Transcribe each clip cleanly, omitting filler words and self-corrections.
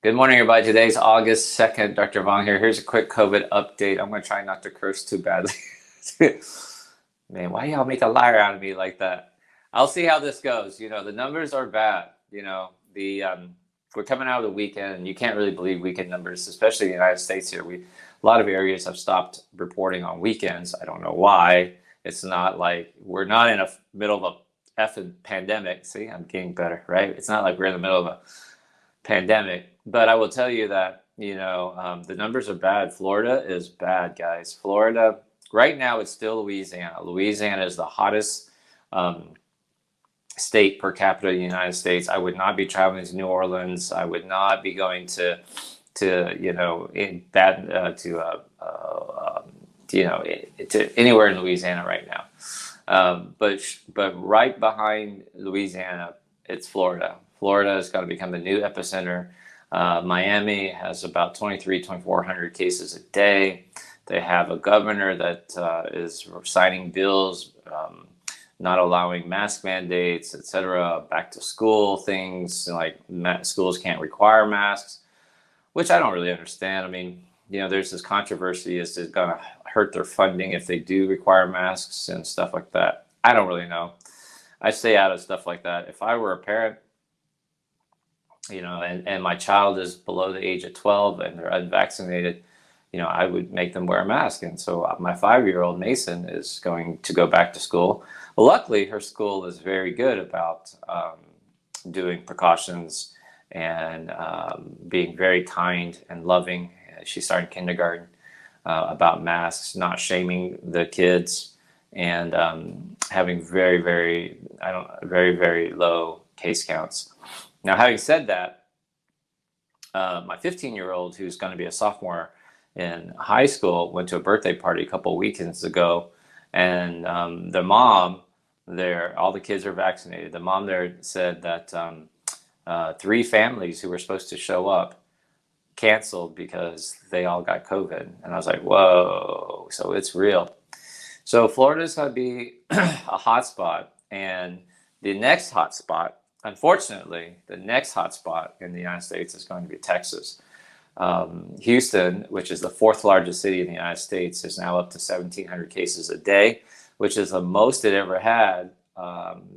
Good morning, everybody. Today's August 2nd. Dr. Vuong here. Here's a quick COVID update. I'm going to try not to curse too badly. Man, why y'all make a liar out of me like that? I'll see how this goes. The numbers are bad. We're coming out of the weekend, and you can't really believe weekend numbers, especially in the United States here. A lot of areas have stopped reporting on weekends. I don't know why. It's not like we're not in the middle of a effing pandemic. See, I'm getting better, right? It's not like we're in the middle of a pandemic. But I will tell you that, the numbers are bad. Florida is bad, guys. Florida, right now, it's still Louisiana. Louisiana is the hottest state per capita in the United States. I would not be traveling to New Orleans. I would not be going to anywhere in Louisiana right now. But right behind Louisiana, it's Florida. Florida is going to become the new epicenter. Miami has about 2,400 cases a day. They have a governor that is signing bills, not allowing mask mandates, etc. Back to school things like schools can't require masks, which I don't really understand. I mean, there's this controversy: is it going to hurt their funding if they do require masks and stuff like that? I don't really know. I stay out of stuff like that. If I were a parent, and my child is below the age of 12 and they're unvaccinated, I would make them wear a mask. And so my 5-year-old Mason is going to go back to school. Well, luckily, her school is very good about doing precautions and being very kind and loving. She started kindergarten about masks, not shaming the kids, and having very, very low case counts. Now, having said that, my 15-year-old, who's going to be a sophomore in high school, went to a birthday party a couple of weekends ago, and the mom there, all the kids are vaccinated. The mom there said that 3 families who were supposed to show up canceled because they all got COVID. And I was like, whoa, so it's real. So Florida's going to be a hot spot, and the next hot spot, unfortunately, the next hot spot in the United States is going to be Texas. Houston, which is the 4th largest city in the United States, is now up to 1,700 cases a day, which is the most it ever had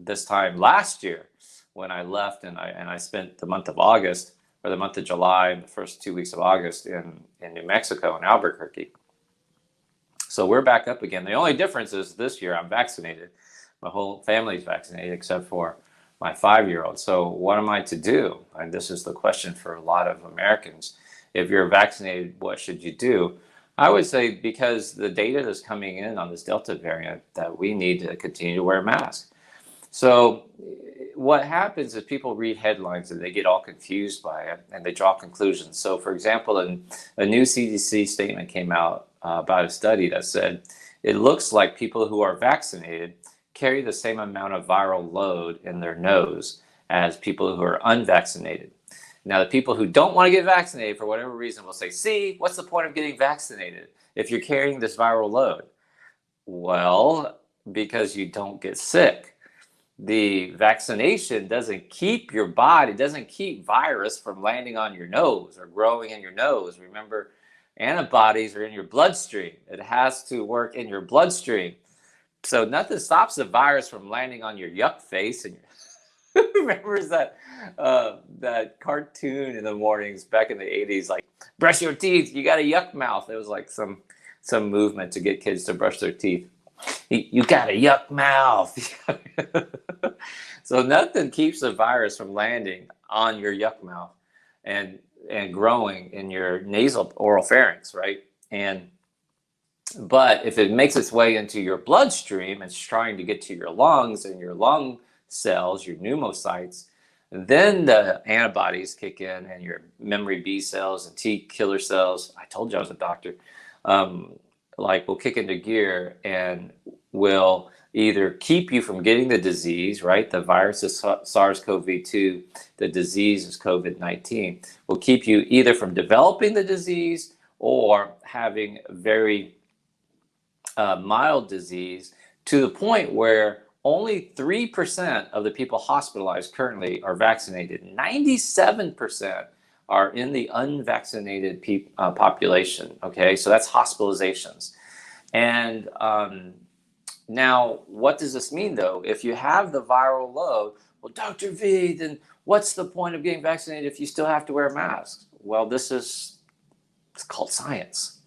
this time last year when I left, and I spent the month of August, or the month of July, and the first 2 weeks of August in New Mexico, in Albuquerque. So we're back up again. The only difference is this year I'm vaccinated. My whole family's vaccinated except for my 5-year-old. So what am I to do? And this is the question for a lot of Americans. If you're vaccinated, what should you do? I would say, because the data that's coming in on this Delta variant, that we need to continue to wear masks. So what happens is people read headlines and they get all confused by it and they draw conclusions. So for example, a new CDC statement came out about a study that said it looks like people who are vaccinated carry the same amount of viral load in their nose as people who are unvaccinated. Now, the people who don't want to get vaccinated for whatever reason will say, see, what's the point of getting vaccinated if you're carrying this viral load? Well, because you don't get sick. The vaccination doesn't keep your body, doesn't keep virus from landing on your nose or growing in your nose. Remember, antibodies are in your bloodstream. It has to work in your bloodstream. So nothing stops the virus from landing on your yuck face. And who remembers that cartoon in the mornings back in the 80s, like, brush your teeth, you got a yuck mouth. It was like some movement to get kids to brush their teeth. You got a yuck mouth. So nothing keeps the virus from landing on your yuck mouth and growing in your nasal oral pharynx, right? But if it makes its way into your bloodstream, it's trying to get to your lungs and your lung cells, your pneumocytes, then the antibodies kick in and your memory B cells and T killer cells. I told you I was a doctor. Will kick into gear and will either keep you from getting the disease, right? The virus is SARS COV-2. The disease is COVID-19. Will keep you either from developing the disease or having very mild disease, to the point where only 3% of the people hospitalized currently are vaccinated. 97% are in the unvaccinated population. Okay, so that's hospitalizations. And now, what does this mean though? If you have the viral load, well, Dr. V, then what's the point of getting vaccinated if you still have to wear a mask? Well, it's called science.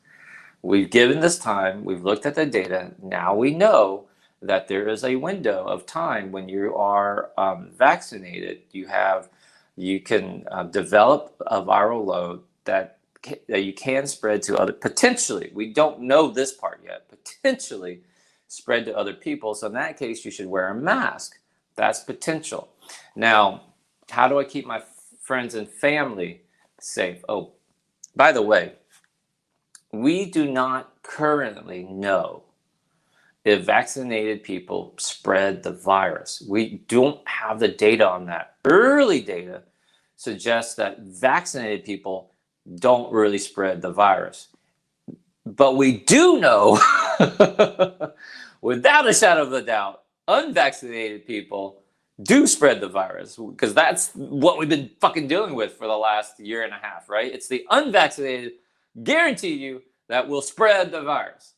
We've given this time, we've looked at the data. Now we know that there is a window of time when you are vaccinated. You can develop a viral load that you can spread to other, potentially. We don't know this part yet. Potentially spread to other people. So in that case, you should wear a mask. That's potential. Now, how do I keep my friends and family safe? Oh, by the way, we do not currently know if vaccinated people spread the virus. We don't have the data on that. Early data suggests that vaccinated people don't really spread the virus. But we do know, without a shadow of a doubt, unvaccinated people do spread the virus, because that's what we've been fucking dealing with for the last year and a half, right? It's the unvaccinated, guarantee you, that will spread the virus.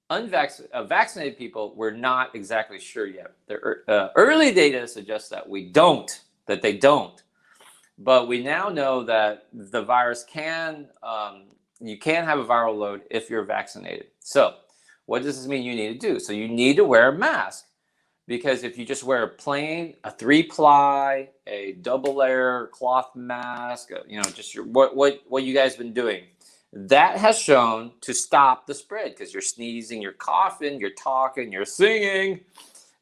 Vaccinated people, we're not exactly sure yet. The early data suggests that they don't. But we now know that the virus you can have a viral load if you're vaccinated. So what does this mean you need to do? So you need to wear a mask, because if you just wear a 3-ply, a double layer cloth mask, just what you guys been doing, that has shown to stop the spread, because you're sneezing, you're coughing, you're talking, you're singing.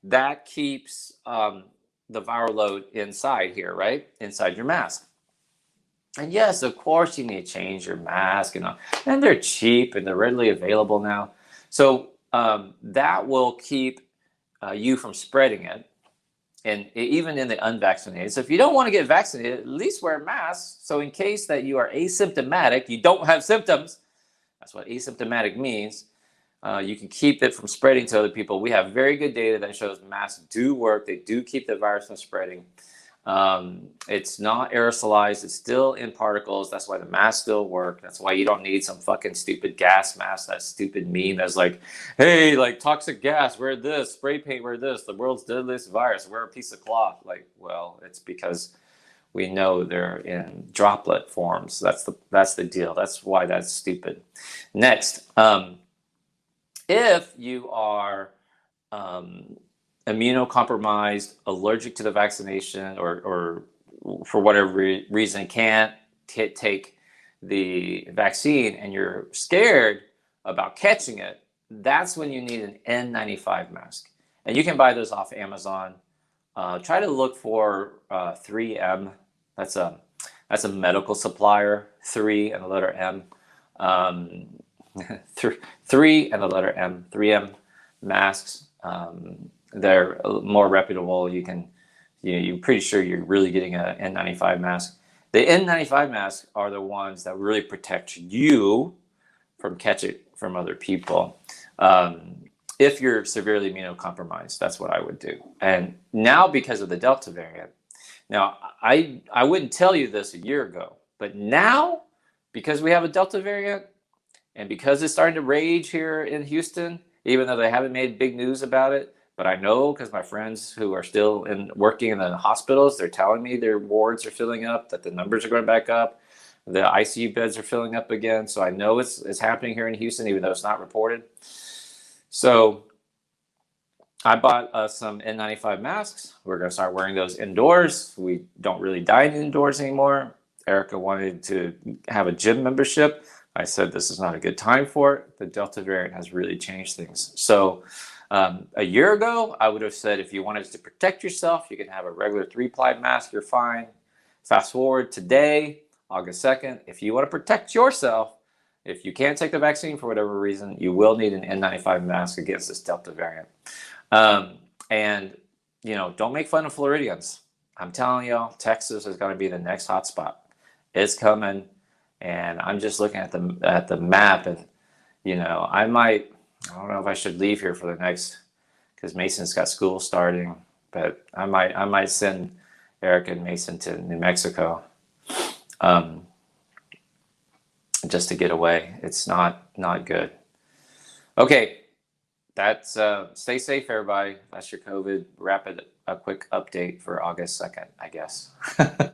That keeps the viral load inside here, right? Inside your mask. And yes, of course, you need to change your mask, and they're cheap and they're readily available now. So that will keep you from spreading it, and even in the unvaccinated. So if you don't want to get vaccinated, at least wear a mask. So in case that you are asymptomatic, you don't have symptoms, that's what asymptomatic means, you can keep it from spreading to other people. We have very good data that shows masks do work. They do keep the virus from spreading. It's not aerosolized. It's still in particles. That's why the masks still work. That's why you don't need some fucking stupid gas mask. That stupid meme that's like, hey, like toxic gas, wear this, spray paint, wear this, the world's deadliest virus, wear a piece of cloth. Like, well, it's because we know they're in droplet forms. That's the deal. That's why that's stupid. Next, if you are immunocompromised, allergic to the vaccination, or for whatever reason can't take the vaccine, and you're scared about catching it, that's when you need an N95 mask. And you can buy those off Amazon. Try to look for 3M. That's a medical supplier. 3 and the letter M. 3 and the letter M. 3M masks. They're more reputable. You're pretty sure you're really getting an N95 mask. The N95 masks are the ones that really protect you from catching it from other people. If you're severely immunocompromised, that's what I would do. And now, because of the Delta variant, now I wouldn't tell you this a year ago, but now, because we have a Delta variant, and because it's starting to rage here in Houston, even though they haven't made big news about it, but I know, because my friends who are still working in the hospitals, they're telling me their wards are filling up, that the numbers are going back up, the ICU beds are filling up again. So I know it's happening here in Houston, even though it's not reported. So I bought some N95 masks. We're going to start wearing those indoors. We don't really dine indoors anymore. Erica wanted to have a gym membership. I said this is not a good time for it. The Delta variant has really changed things. So a year ago, I would have said if you wanted to protect yourself, you can have a regular 3-ply mask, you're fine. Fast forward today, August 2nd, if you want to protect yourself, if you can't take the vaccine for whatever reason, you will need an N95 mask against this Delta variant. And, don't make fun of Floridians. I'm telling y'all, Texas is going to be the next hotspot. It's coming. And I'm just looking at the map, and, I don't know if I should leave here for the next, because Mason's got school starting, but I might send Eric and Mason to New Mexico. um, just to get away. It's not good. Okay, that's stay safe, everybody. That's your COVID rapid, a quick update for August 2nd, I guess.